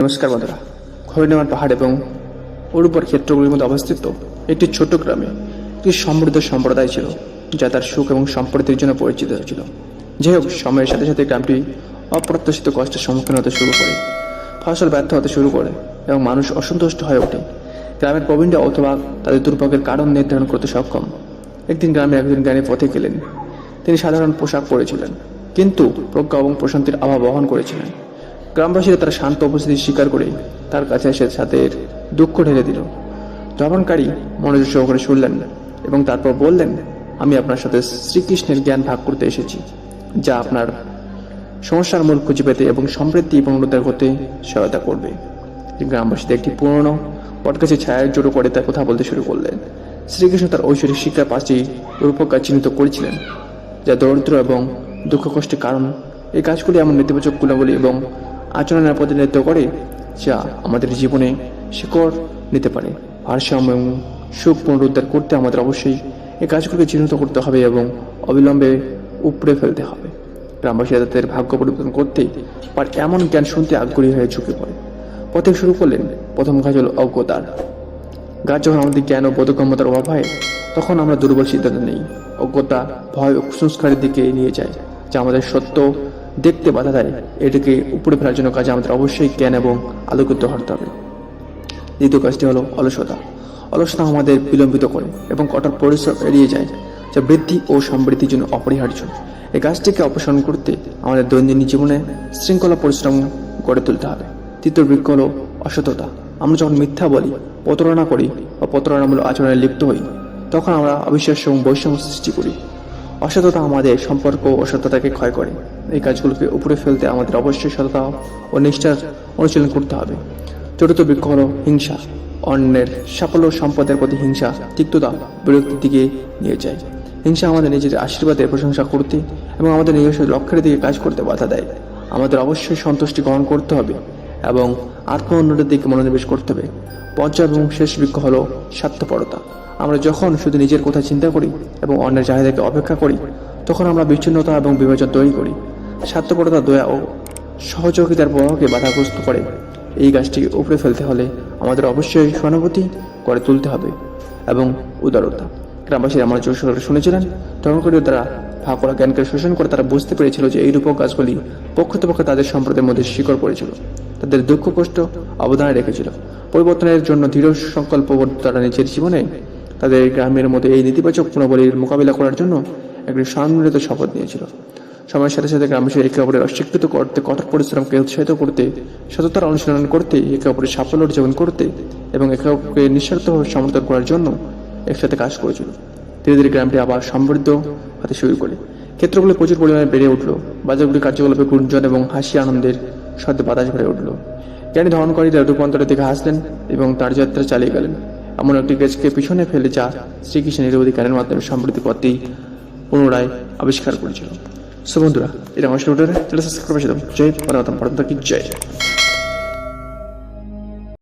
নমস্কার বন্ধুরা, খৈরনামার পাহাড় এবং উর্বর ক্ষেত্রগুলির মধ্যে অবস্থিত একটি ছোট গ্রামে একটি সমৃদ্ধ সম্প্রদায় ছিল, যা তার সুখ এবং সম্প্রীতির জন্য পরিচিত ছিল। যাই হোক, সময়ের সাথে সাথে গ্রামটি অপ্রত্যাশিত কষ্টের সম্মুখীন হতে শুরু করে। ফসল ব্যর্থ হতে শুরু করে এবং মানুষ অসন্তুষ্ট হয়ে ওঠে। গ্রামের প্রবীণরা অথবা তাদের দুর্ভোগের কারণ নির্ধারণ করতে সক্ষম। একদিন গ্রামে একজন জ্ঞানী পথে গেলেন। তিনি সাধারণ পোশাক পরেছিলেন, কিন্তু প্রজ্ঞা এবং প্রশান্তির আভা বহন করেছিলেন। গ্রামবাসীরা তার শান্ত উপস্থিতি স্বীকার করে তার কাছে এসে তাদের দুঃখ ঢেলে দিল। ভ্রমণকারী মনোযোগ সহকারে শুনলেন এবং তারপর বললেন, আমি আপনার সাথে শ্রীকৃষ্ণের জ্ঞান ভাগ করতে এসেছি, যা আপনার সমস্যার মূল খুঁজে পেতে এবং সমৃদ্ধি এবং উন্নতি করতে সহায়তা করবে। গ্রামবাসীদের একটি পুরনো বটগাছের ছায়ায় জড়ো করে তার কথা বলতে শুরু করলেন। শ্রীকৃষ্ণ তার ঐশ্বরিক শিক্ষার 5টি রূপক গাছ চিহ্নিত করেছিলেন, যা দরিদ্র এবং দুঃখ কষ্টের কারণ। এই গাছগুলি এমন নেতিবাচক গুণাবলী এবং আচরণের প্রতিনিধিত্ব করে যা আমাদের জীবনে শিকড় নিতে পারে। ভারসাম্য এবং সুখ পুনরুদ্ধার করতে আমাদের অবশ্যই এই গাছগুলিকে চিহ্নিত করতে হবে এবং অবিলম্বে উপড়ে ফেলতে হবে। গ্রামবাসীরা তাদের ভাগ্য পরিবর্তন করতে পারে এমন জ্ঞান শুনতে আগ্রহী হয়ে ঝুঁকে পড়ে। পথে শুরু করলেন। প্রথম কাজ হল অজ্ঞতার গাছ। যখন আমাদের জ্ঞান ও বোধগম্যতার অভাব হয়, তখন আমরা দুর্বল সিদ্ধান্ত নেই। অজ্ঞতা ভয় ও কুসংস্কারের দিকে নিয়ে যায়, যা আমাদের সত্য দেখতে বাধা দেয়। এটিকে উপরে ফেলার জন্য কাজে আমাদের অবশ্যই জ্ঞান এবং আলোকিত হতে হবে। দ্বিতীয় কাজটি হলো অলসতা। অলসতা আমাদের বিলম্বিত করে এবং কঠোর পরিশ্রম এড়িয়ে যায়, যা বৃদ্ধি ও সমৃদ্ধির জন্য অপরিহার্য। এই কাজটিকে অপসারণ করতে আমাদের দৈনন্দিন জীবনে শৃঙ্খলা পরিশ্রম গড়ে তুলতে হবে। তৃতীয় বৃক্ষ হলো অসততা। আমরা যখন মিথ্যা বলি, প্রতারণা করি বা প্রতারণামূলক আচরণে লিপ্ত হই, তখন আমরা অবিশ্বাস্য এবং বৈষম্য সৃষ্টি করি। অসততা আমাদের সম্পর্ক ও সততাকে ক্ষয় করে। এই কাজগুলোকে উপরে ফেলতে আমাদের অবশ্যই সততা ও নিষ্ঠার অনুশীলন করতে হবে। চতুর্থ বৃক্ষ হল হিংসা। অন্যের সাফল্য সম্পদের প্রতি হিংসা তিক্ততা বিরক্তির দিকে নিয়ে যায়। হিংসা আমাদের নিজের আশীর্বাদের প্রশংসা করতে এবং আমাদের নিজস্ব লক্ষ্যের দিকে কাজ করতে বাধা দেয়। আমাদের অবশ্যই সন্তুষ্টি গ্রহণ করতে হবে এবং আত্ম উন্নতির দিকে মনোনিবেশ করতে হবে। পঞ্চম এবং শেষ বৃক্ষ হল স্বার্থপরতা। আমরা যখন শুধু নিজের কথা চিন্তা করি এবং অন্যের চাহিদাকে অপেক্ষা করি, তখন আমরা বিচ্ছিন্নতা এবং বিভাজন তৈরি করি। স্বার্থপরতা দয়া ও সহযোগিতার প্রবাহকে বাধাগ্রস্ত করে। এই গাছটি উপড়ে ফেলতে হলে আমাদের অবশ্যই সহানুভূতি করে তুলতে হবে এবং উদারতা। গ্রামবাসীরা আমার জোর শুনেছিলেন। ধর্মকারীদের দ্বারা ভাগ করা জ্ঞানকে শোষণ করে তারা বুঝতে পেরেছিল যে এই রূপক গাছগুলি প্রকৃতপক্ষে তাদের সম্প্রদায়ের মধ্যে শিকড় পড়েছিল, তাদের দুঃখ কষ্ট অবদানে রেখেছিল। পরিবর্তনের জন্য দৃঢ় সংকল্পবদ্ধ তারা নিজের জীবনে তাদের গ্রামের মধ্যে এই নেতিবাচক গুণাবলীর মোকাবিলা করার জন্য একটি সম্মিলিত শপথ নিয়েছিল। সময়ের সাথে সাথে গ্রামবাসীরা একে অপরের অস্বীকৃত করতে, কঠোর পরিশ্রমকে উৎসাহিত করতে, সততার অনুশীলন করতে, একে অপরের সাফল্য অর্জন করতে এবং একে অপরকে নিঃস্বার্থভাবে সমর্থন করার জন্য একসাথে কাজ করেছিল। ধীরে ধীরে গ্রামটি আবার সমৃদ্ধ হতে শুরু করে। ক্ষেত্রগুলি প্রচুর পরিমাণে বেড়ে উঠল। বাজারগুলি কার্যকলাপে গুঞ্জন এবং হাসি আনন্দের সাথে বাতাস ভরে উঠল। জ্ঞানী ধর্মকারীরা রূপান্তরের দিকে হাসলেন এবং তার যাত্রা চালিয়ে গেলেন, এমন একটি গাছকে পিছনে ফেলে যা শ্রীকৃষ্ণের নিরবধি জ্ঞানের মাধ্যমে সমৃদ্ধি পথটি পুনরায় আবিষ্কার করেছিল। সো বন্ধুরা, এটা আমার চ্যানেল সাবস্ক্রাইব করে দাও। জয় পরমাত্মা, পরমাত্মা কি জয়।